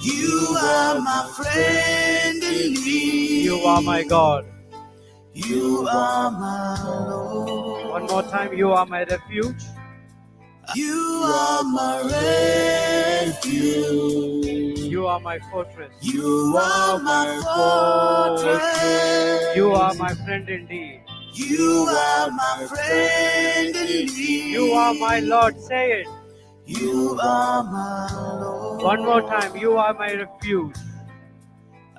You are my friend indeed. You are my God. You are my Lord. One more time, you are my refuge. You are my refuge. You are my fortress. You are my fortress. You are my friend indeed. You are my friend indeed. You are my Lord. Say it. You are my Lord. One more time, you are my refuge.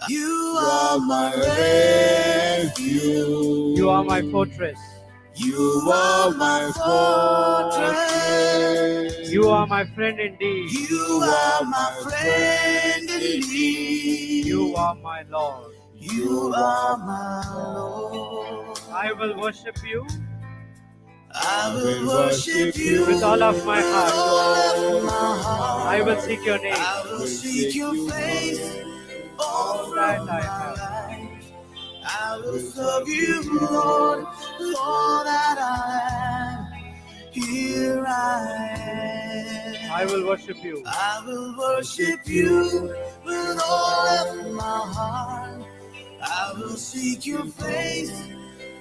You are my refuge. You are my fortress. You are my fortress. You are my friend indeed. You are my friend indeed. You are my Lord. You are my Lord. I will worship you I will worship you with all of my heart. with my heart. I will seek your name. I will seek your face all that through I my have. life. I will serve you, Lord, all that I am. Here I am. I will worship you. I will worship you with all of my heart. I will seek your face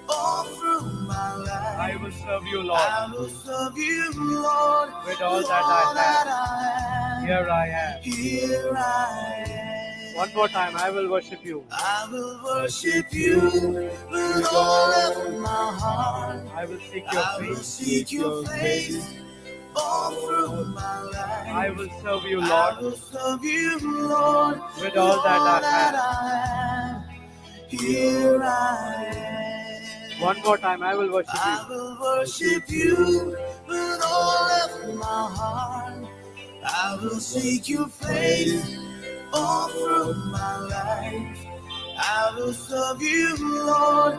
all through my life. I will serve you, Lord, I will serve you, Lord, with all that I have. have. Here I am. Here I am. One more time, I will worship you. I will worship you with all of my heart. I will seek your I will face. seek your face all through my life. I will serve you, I Lord, will serve you, Lord, with all that I have. I am. Here I am. One more time, I will worship I you. will worship you with all of my heart. I will seek your face all through my life. I will serve you, Lord,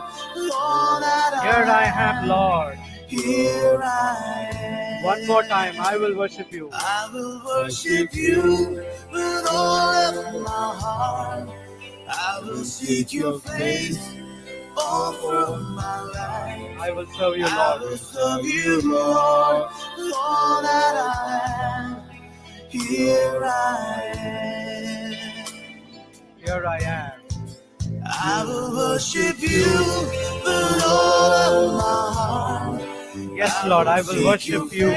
all that Here I am, Lord. Here I am. One more time, I will worship you. I will worship you with all of my heart. I will seek your face all through my life. I will serve you, I Lord. will serve you, Lord, all that I am. Here I am. Here I am. I will worship you with all of my heart. Yes, Lord, I will worship you.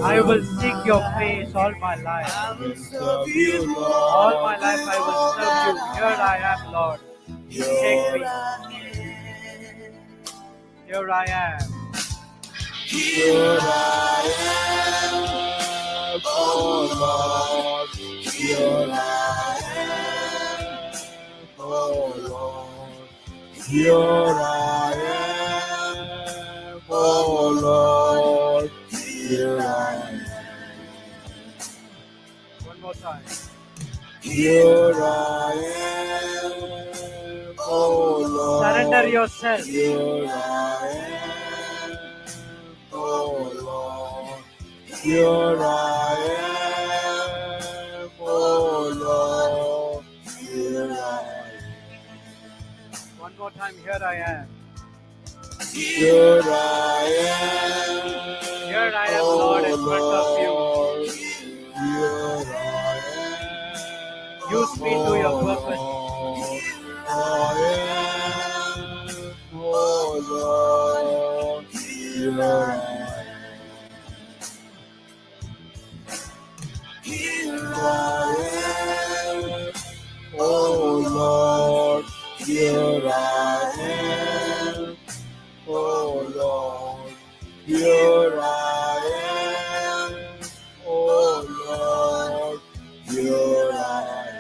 I will seek your face all my life. I will serve you, Lord. All my life I will serve you. Here I am, Lord. Take me. Here I am. Here I am, oh Lord. Here I am, oh Lord. Here I am, oh Lord. Here I am. One more time. Here I am, oh Lord. Surrender yourself. Here I am, oh Lord. Here I am, oh Lord. Here I am. One more time. Here I am. Here I am. Here I am, Lord, in front of you. Here I am. Use me to your purpose. I am, oh Lord. Here I am. Here I am, oh Lord. Here I am, oh Lord. Here I am, oh Lord. Here I am.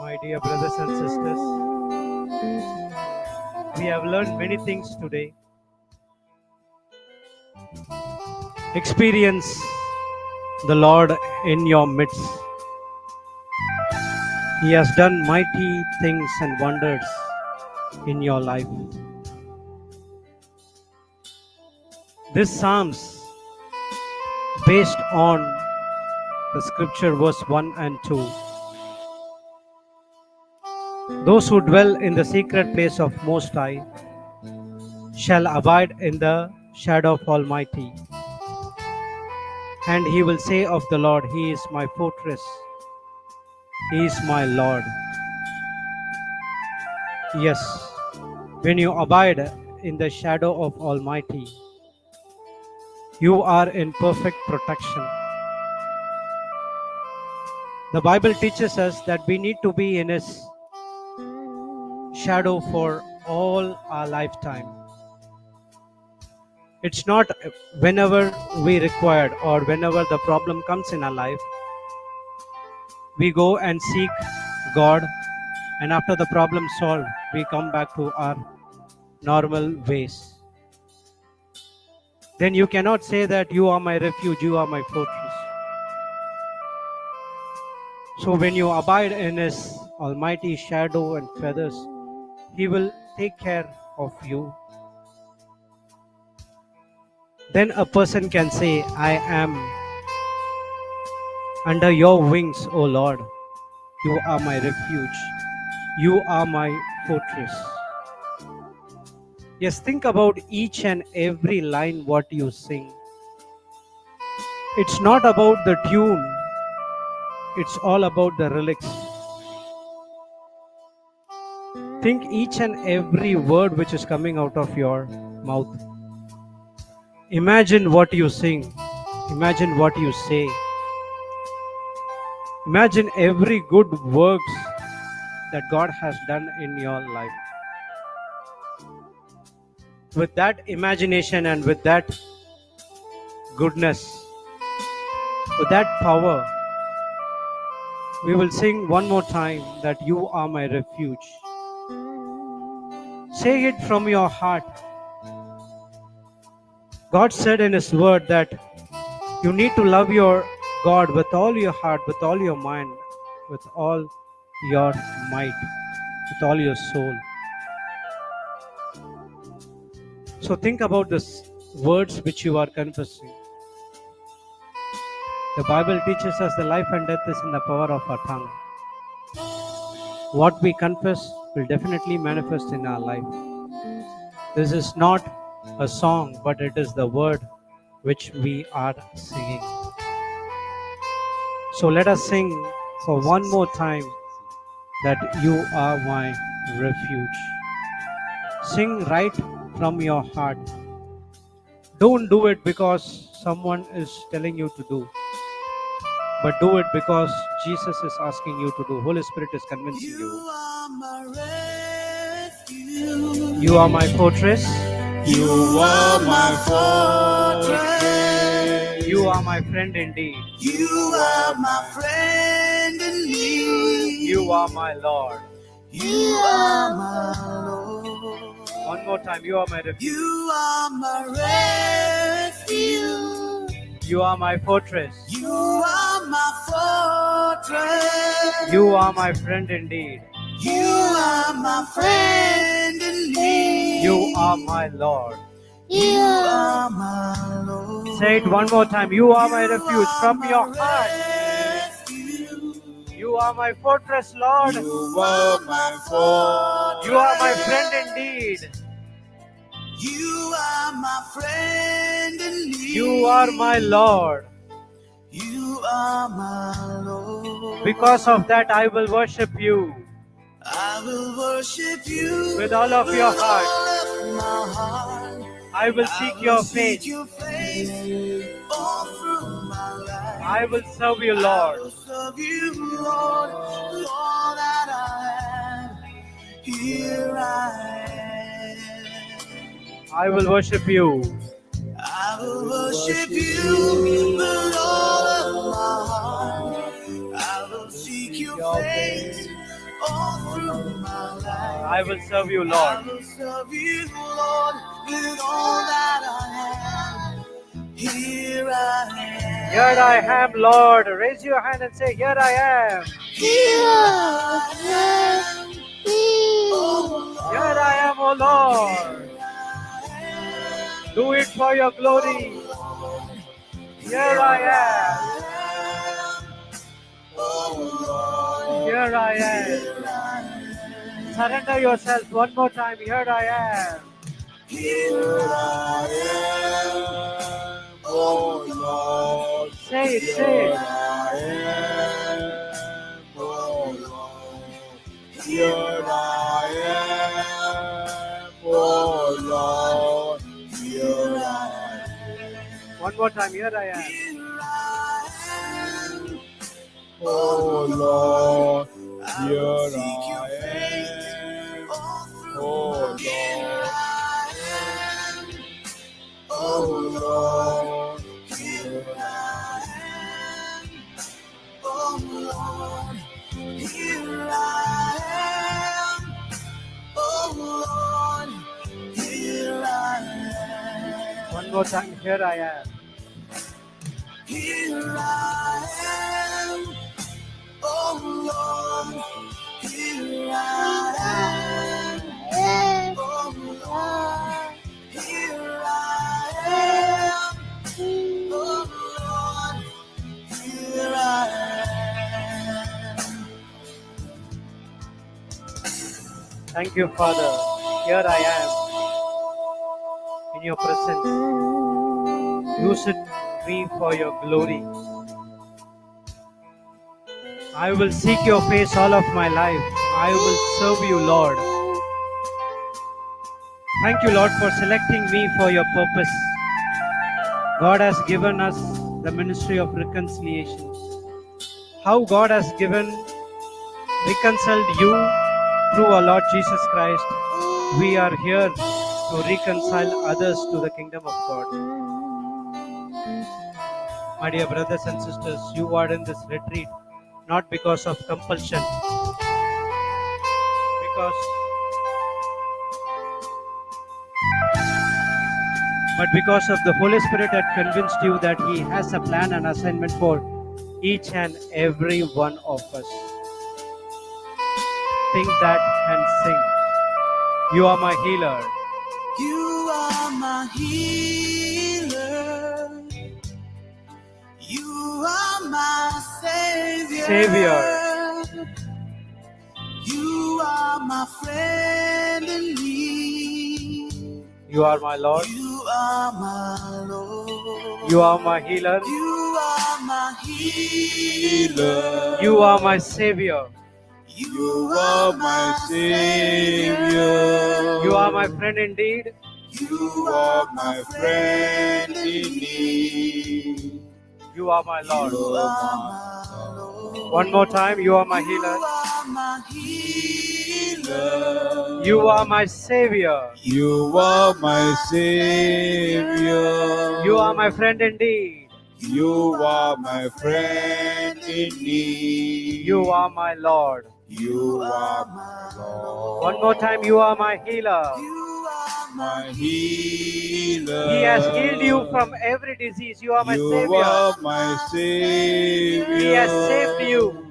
My dear brothers and sisters, we have learned many things today. Experience the Lord in your midst. He has done mighty things and wonders in your life. This Psalms, based on the scripture verse 1 and 2. Those who dwell in the secret place of Most High shall abide in the shadow of Almighty. And he will say of the Lord, He is my fortress, He is my Lord. Yes, when you abide in the shadow of Almighty, you are in perfect protection. The Bible teaches us that we need to be in His shadow for all our lifetime. It's not whenever we required or whenever the problem comes in our life, we go and seek God, and after the problem solved, we come back to our normal ways. Then you cannot say that you are my refuge, you are my fortress. So when you abide in His almighty shadow and feathers, He will take care of you. Then a person can say, I am under your wings, O Lord. You are my refuge. You are my fortress. Yes, think about each and every line what you sing. It's not about the tune. It's all about the lyrics. Think each and every word which is coming out of your mouth. Imagine what you sing. Imagine what you say. Imagine every good works that God has done in your life. With that imagination and with that goodness, with that power, we will sing one more time that you are my refuge. Say it from your heart. God said in His word that you need to love your God with all your heart, with all your mind, with all your might, with all your soul. So think about these words which you are confessing. The Bible teaches us the life and death is in the power of our tongue. What we confess will definitely manifest in our life. This is not a song, but it is the word which we are singing. So let us sing for one more time that you are my refuge. Sing right from your heart. Don't do it because someone is telling you to do, but do it because Jesus is asking you to do. Holy Spirit is convincing you. You are my refuge. You are my fortress. You are my fortress. You are my friend indeed. You are my friend indeed. You are my Lord. You are my Lord. One more time. You are my refuge. You are my refuge. You are my fortress. You are my fortress. You are my friend indeed. You are my friend indeed. You are my Lord. You are my Lord. Say it one more time. You are my refuge from your heart. Refuge. You are my fortress, Lord. You are my fortress. You are my friend indeed. You are my friend indeed. You are my Lord. You are my Lord. Because of that, I will worship you I will worship you with all of your heart. all of my heart. I will seek your face. Seek your face all through my life. I will serve you, I Lord. will serve you, Lord, with all that I am. Here I am. I will worship you. I will worship you with all of my heart. I will seek your face all through my life. I will serve you, I Lord. will serve you, Lord, with all that I am. Here I am. Here I am, Lord. Raise your hand and say, here I am. Here I am. Oh, Lord. Here I am, O Lord. Do it for your glory. Here I am. Here I am. Surrender yourself one more time. Here I am. Here I am, oh Lord. Say it, say Here it. I am, oh Lord. Here I am, oh Lord. Here I am. One more time. Here I am. Oh Lord, here I am. Oh Lord, oh Lord, here I am. Oh Lord, here I am. Oh Lord, here I am. One more time. Here I am. Here I am. Oh Lord, here I am. Oh Lord, here I am. Oh Lord, here I am. Thank you, Father. Here I am in your presence. Use it me for your glory. I will seek your face all of my life. I will serve you, Lord. Thank you, Lord, for selecting me for your purpose. God has given us the ministry of reconciliation. How God has reconciled you through our Lord Jesus Christ. We are here to reconcile others to the kingdom of God. My dear brothers and sisters, you are in this retreat not because of compulsion, but because of the Holy Spirit had convinced you that He has a plan and assignment for each and every one of us. Think that and sing. You are my healer. You are my healer. You are my savior. Savior. You are my friend in need. You are my Lord. You are my Lord. You are my healer. You are my healer. You are my Savior. You are my Savior. You are my friend indeed. You are my friend in need. You are my Lord. You are my Lord. One more time. You are my healer. You are my healer. You are my Savior. You are my Savior. You are my friend indeed. You are my friend in need. You are my Lord. You are my Lord. One more time. You are my healer. My healer. He has healed you from every disease. You are my You Savior. are my Savior. He has saved you.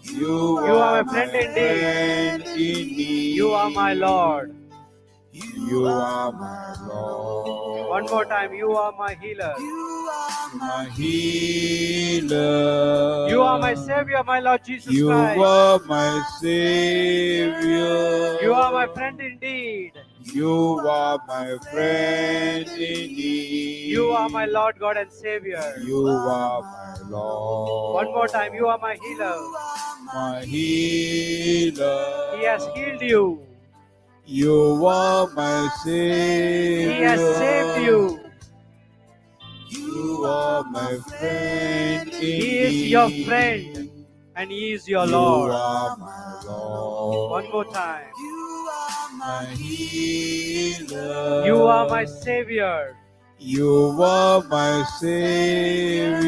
You are are my friend friend indeed. You are my Lord. You are my Lord. One more time. You are my healer. My healer. You are my Savior, my Lord Jesus You Christ. are my Savior. You are my friend indeed. You are my friend indeed. You are my Lord, God and Savior. You are my Lord. One more time. You are my healer. My healer. He has healed you. You are my Savior. He has saved you. You are my friend indeed. He is your friend and He is your You Lord. are my Lord. One more time. My healer. You are my Savior. You are my Savior.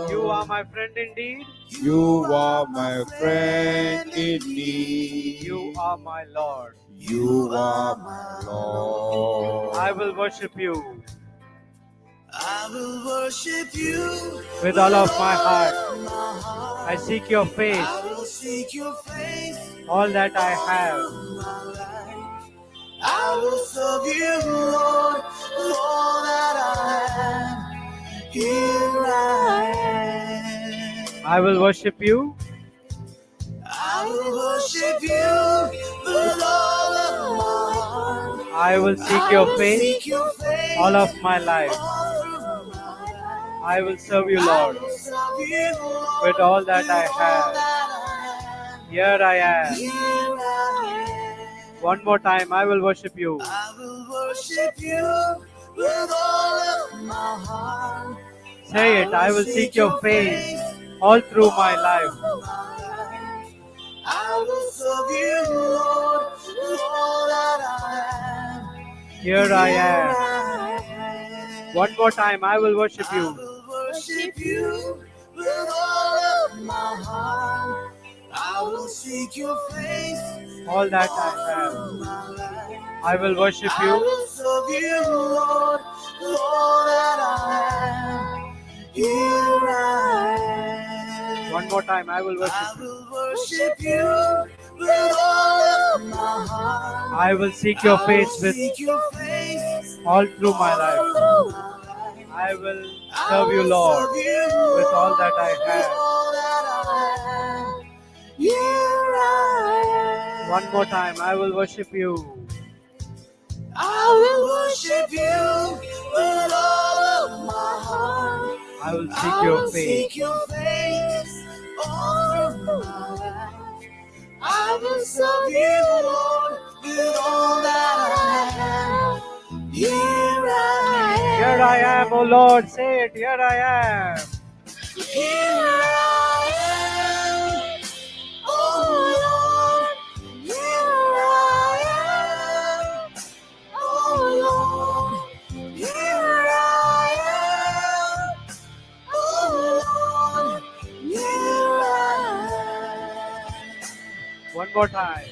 You are my friend indeed. You are my friend indeed. You are my Lord. You are my Lord. I will worship you I will worship you with all of my heart. I seek your face, I will seek your face all that I have. my life. I will serve you, Lord, all that I am. Here I am. I will worship you I will worship you with all of my heart. I I will seek your face all of my life. I will serve you, Lord, with all that I have. Here I am. One more time, I will worship you. I will worship you with all of my heart. Say it, I will seek your face all through my life. I will serve you, Lord, with all that I am. Here I am. One more time, I will worship I you. will worship you with all of my heart. I will seek your face All that I have. I will worship I you. will serve you, Lord, with all that I am. Here I am. One more time, I will worship I you. will worship you with all of my heart. I will seek your face with Seek your face all through my life. I will serve you, Lord, with all that I have. Here I am. One more time, I will worship you. I will worship you with all of my heart. I will I seek will your face. seek your face all through my life. I will serve you, Lord, with all that I have. Here I am. Here I am, O Lord. Say it, here I am. Here I am. Oh Lord, here I am. Oh Lord, here I am. Oh Lord, here I am. One more time.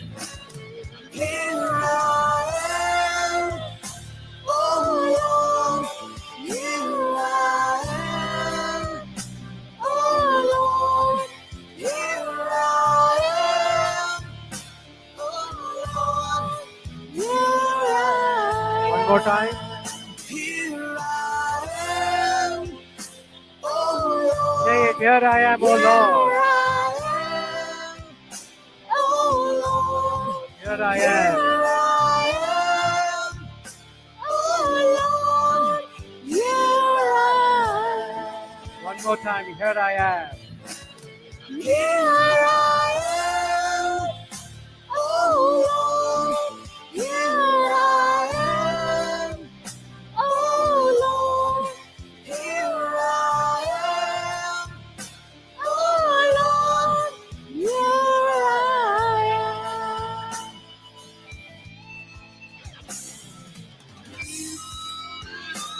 Here I am. Oh Lord, here I am. Oh Lord, here I am. Oh Lord, here I am. One more time. Here I am. Oh Lord. Say it, here I am, O Lord. Here I am. One more time, here I am.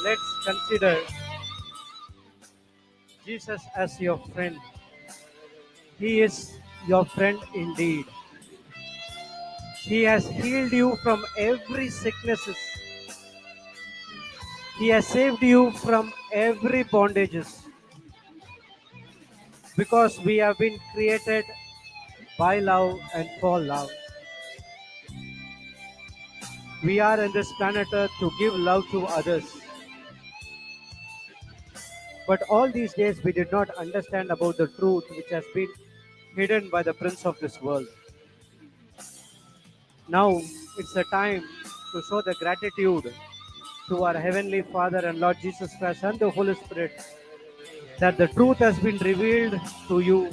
Let's consider Jesus as your friend. He is your friend indeed. He has healed you from every sicknesses. He has saved you from every bondages. Because we have been created by love and for love. We are in this planet Earth to give love to others. But all these days we did not understand about the truth which has been hidden by the prince of this world. Now it's a time to show the gratitude to our Heavenly Father and Lord Jesus Christ and the Holy Spirit that the truth has been revealed to you,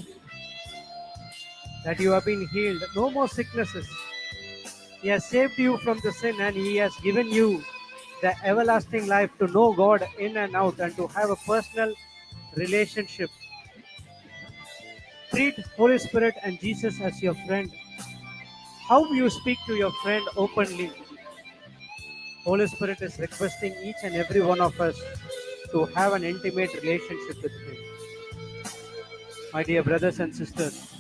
that you have been healed. No more sicknesses. He has saved you from the sin and He has given you the everlasting life to know God in and out and to have a personal relationship. Treat Holy Spirit and Jesus as your friend. How you speak to your friend openly. Holy Spirit is requesting each and every one of us to have an intimate relationship with Him. My dear brothers and sisters,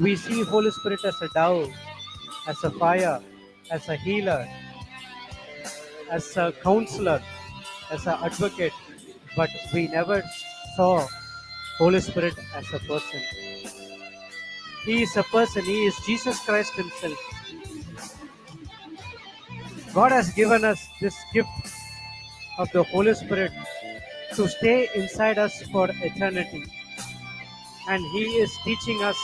we see Holy Spirit as a dove, as a fire, as a healer, as a counselor, as an advocate, but we never saw Holy Spirit as a person. He is a person. He is Jesus Christ Himself. God has given us this gift of the Holy Spirit to stay inside us for eternity. And He is teaching us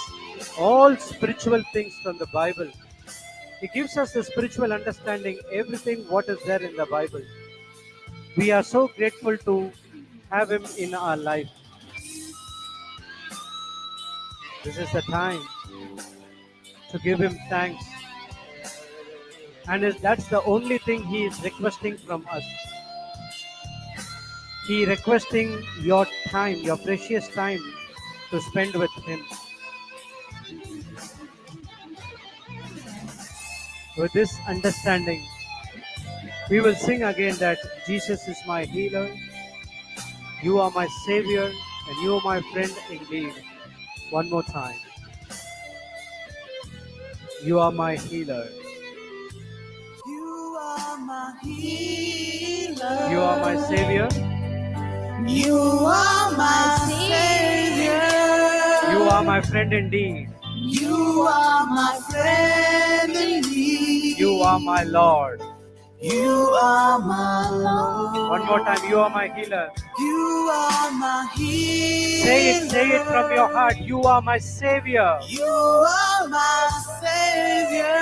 all spiritual things from the Bible. He gives us the spiritual understanding, everything what is there in the Bible. We are so grateful to have Him in our life. This is the time to give Him thanks. And that's the only thing He is requesting from us. He requesting your time, your precious time to spend with Him. With this understanding, we will sing again that Jesus is my healer, you are my savior, and you are my friend indeed. One more time. You are my healer. You are my healer. You are my savior. You are my savior. You are my friend indeed. You are my friend indeed. You are my Lord. You are my Lord. One more time. You are my healer. You are my healer. Say it from your heart. You are my savior. You are my savior.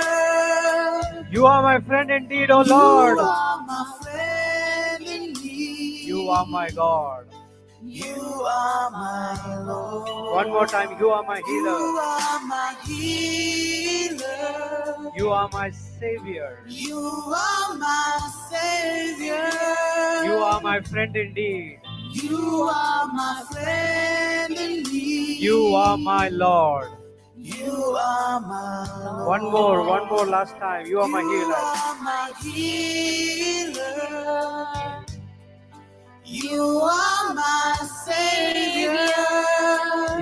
You are my friend indeed, O Lord. You are my friend indeed. You are my God. You are my Lord. One more time. You are my You healer. are my healer. You are my savior. You are my savior. You are my friend indeed. You are my friend indeed. You are my Lord. You are my Lord. One more last time. You are my You healer. are my healer. You are my savior.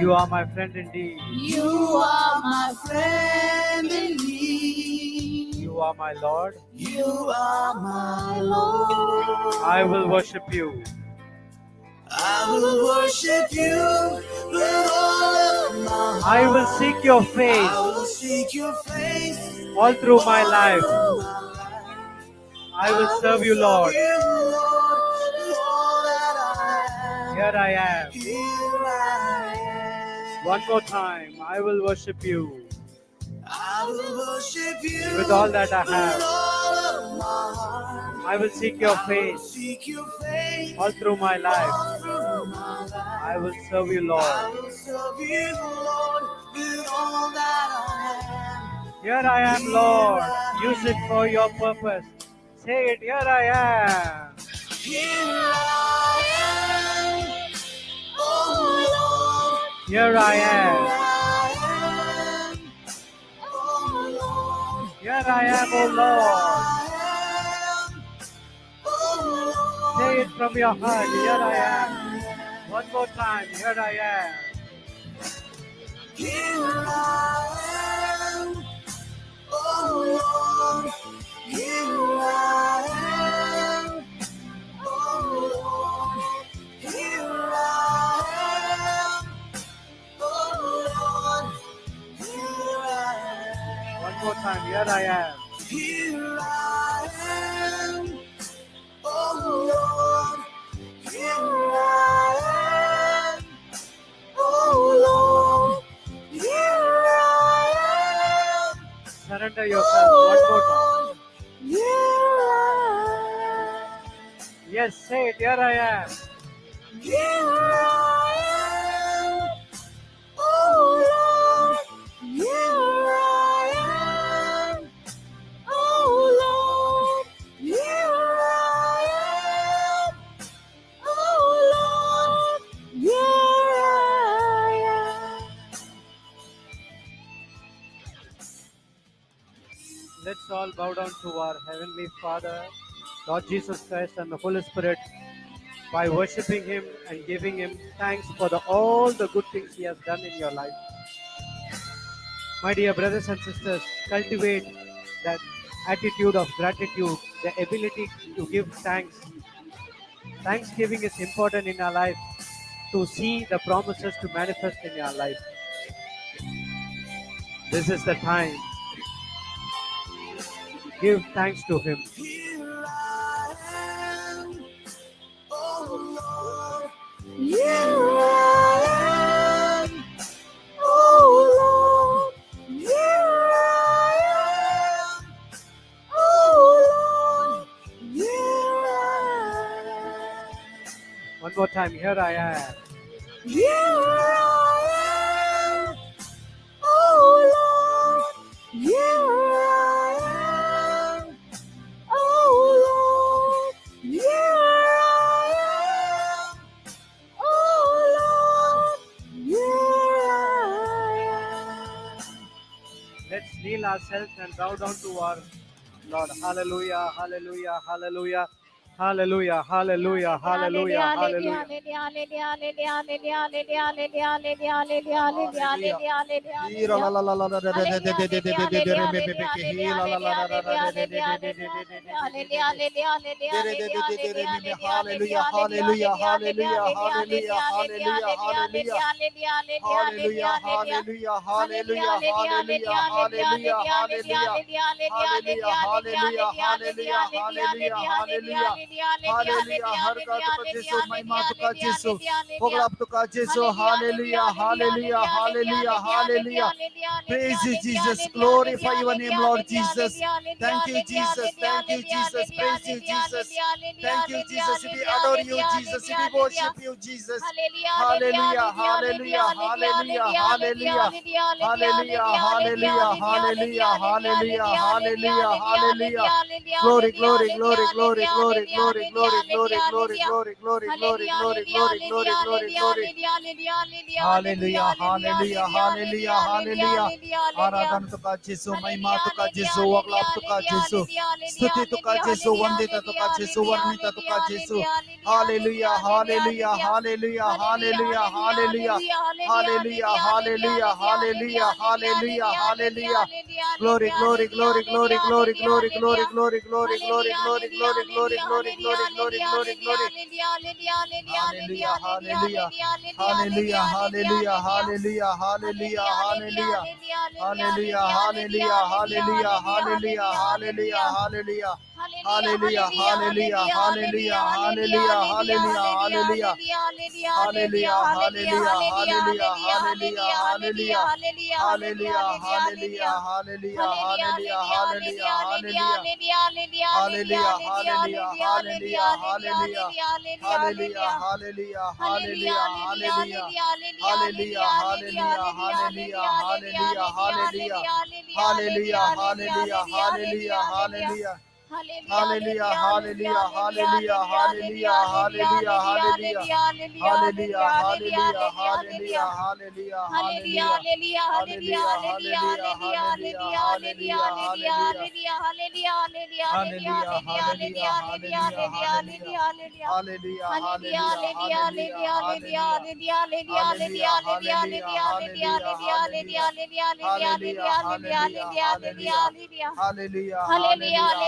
You are my friend indeed. You are my friend indeed. You are my Lord. You are my Lord. I will worship you. I will worship you with all of my heart. I will seek your face I will seek your face all through my life. through my life. I will serve you, Lord. Serve you, Lord, with all that I am. Here I am. Here I am. One more time. I will worship you I will worship you with all that I with have. all of my heart. I will seek your I will face seek your face all through my life. all through my life. I will serve you, I Lord. will serve you, Lord, with all that I am. Here I am, Lord. Use it for your purpose. Say it. Here I am. Here I am, oh Lord. Here I am. Here I am, oh Lord. Here I am, O Lord. Say it from your heart. Here I am. One more time. Here I am. Here I am, oh Lord. Here I am, oh Lord. Here I am, oh Lord. Here I am. One more time. Here I am. Here I am, oh Lord. Here I am, oh Lord. Here I am, Surrender yourself. One more time. here I am. Yes, say it. Here I am. Here I am, oh Lord. Here I am, oh Lord. Here I am, oh Lord. Here I am. Let's all bow down to our Heavenly Father, Lord Jesus Christ, and the Holy Spirit by worshiping Him and giving Him thanks for all the good things He has done in your life. My dear brothers and sisters, cultivate that attitude of gratitude, the ability to give thanks. Thanksgiving is important in our life to see the promises to manifest in our life. This is the time. Give thanks to Him. Here I am, oh Lord. Here I am, oh Lord. Here I am, One more time. Here I am. Here I am, oh Lord. Here I am, oh Lord. Here I am, oh Lord. Here I am. Let's kneel ourselves and bow down to our Lord. Hallelujah, hallelujah, hallelujah. Hallelujah, hallelujah, hallelujah, hallelujah. Hallelujah, hallelujah, hallelujah, hallelujah, hallelujah, hallelujah. Hallelujah, hallelujah, hallelujah, hallelujah, hallelujah, hallelujah. Hallelujah, hallelujah, hallelujah, hallelujah, hallelujah. Hallelujah, हर का तुका जिसो महिमा तुका जिसो पगला तुका जिसो hallelujah, hallelujah, hallelujah, hallelujah. Praise you, Jesus. Glorify your name, Lord Jesus. Thank you, Jesus. Thank you, Jesus. Praise you, Jesus. Thank you, Jesus. We adore you, Jesus. We worship you, Jesus. Hallelujah, hallelujah, hallelujah, hallelujah. Hallelujah, hallelujah, hallelujah, hallelujah, hallelujah, hallelujah. Glory, glory, glory, glory, glory, glory, glory, glory, glory, glory, glory, glory, glory, glory, glory, glory, glory. Hallelujah, hallelujah, hallelujah, hallelujah. आराधन तुका जिसो महिमा तुका जिसो अगलाप तुका जिसो स्तुति तुका जिसो वंदिता तुका जिसो वर्णिता तुका जिसो Hallelujah, hallelujah, hallelujah, hallelujah, hallelujah. Hallelujah, hallelujah, hallelujah, hallelujah, hallelujah. Glory, glory, glory, glory, glory, glory, glory, glory, glory, glory, glory, glory, glory, glory, glory, glory, glory, glory. Hallelujah, hallelujah, hallelujah, hallelujah, hallelujah, hallelujah, hallelujah. Hallelujah, hallelujah, hallelujah, hallelujah, hallelujah, hallelujah. Hallelujah, hallelujah, hallelujah, hallelujah, hallelujah, hallelujah. Hallelujah, hallelujah, hallelujah, hallelujah, hallelujah. Hallelujah, hallelujah, hallelujah, hallelujah, hallelujah, hallelujah. Hallelujah, hallelujah, hallelujah, hallelujah. Hallelujah, hallelujah, hallelujah, hallelujah. Hallelujah, hallelujah, hallelujah, hallelujah, hallelujah. Hallelujah, hallelujah, hallelujah, hallelujah. Hallelujah, hallelujah, hallelujah, hallelujah, hallelujah, hallelujah. Hallelujah, hallelujah, hallelujah, hallelujah, hallelujah. Hallelujah, hallelujah, hallelujah, hallelujah, hallelujah. Hallelujah, hallelujah, hallelujah, hallelujah. Hallelujah, hallelujah, hallelujah, hallelujah. Hallelujah, hallelujah, hallelujah, hallelujah. Hallelujah, hallelujah, hallelujah. Hallelujah, hallelujah, hallelujah, hallelujah, hallelujah, hallelujah. Hallelujah,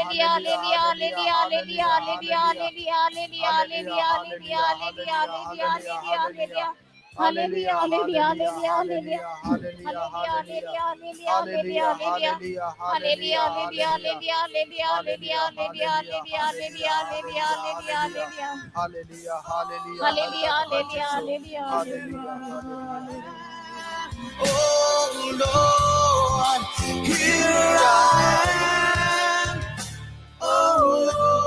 hallelujah, hallelujah, hallelujah, hallelujah. Hallelujah, hallelujah, hallelujah, hallelujah, hallelujah. Hallelujah, hallelujah, hallelujah, hallelujah. Hallelujah, hallelujah, hallelujah, hallelujah. Hallelujah, hallelujah, hallelujah. Hallelujah, hallelujah. Oh Lord, here I am. Oh Lord.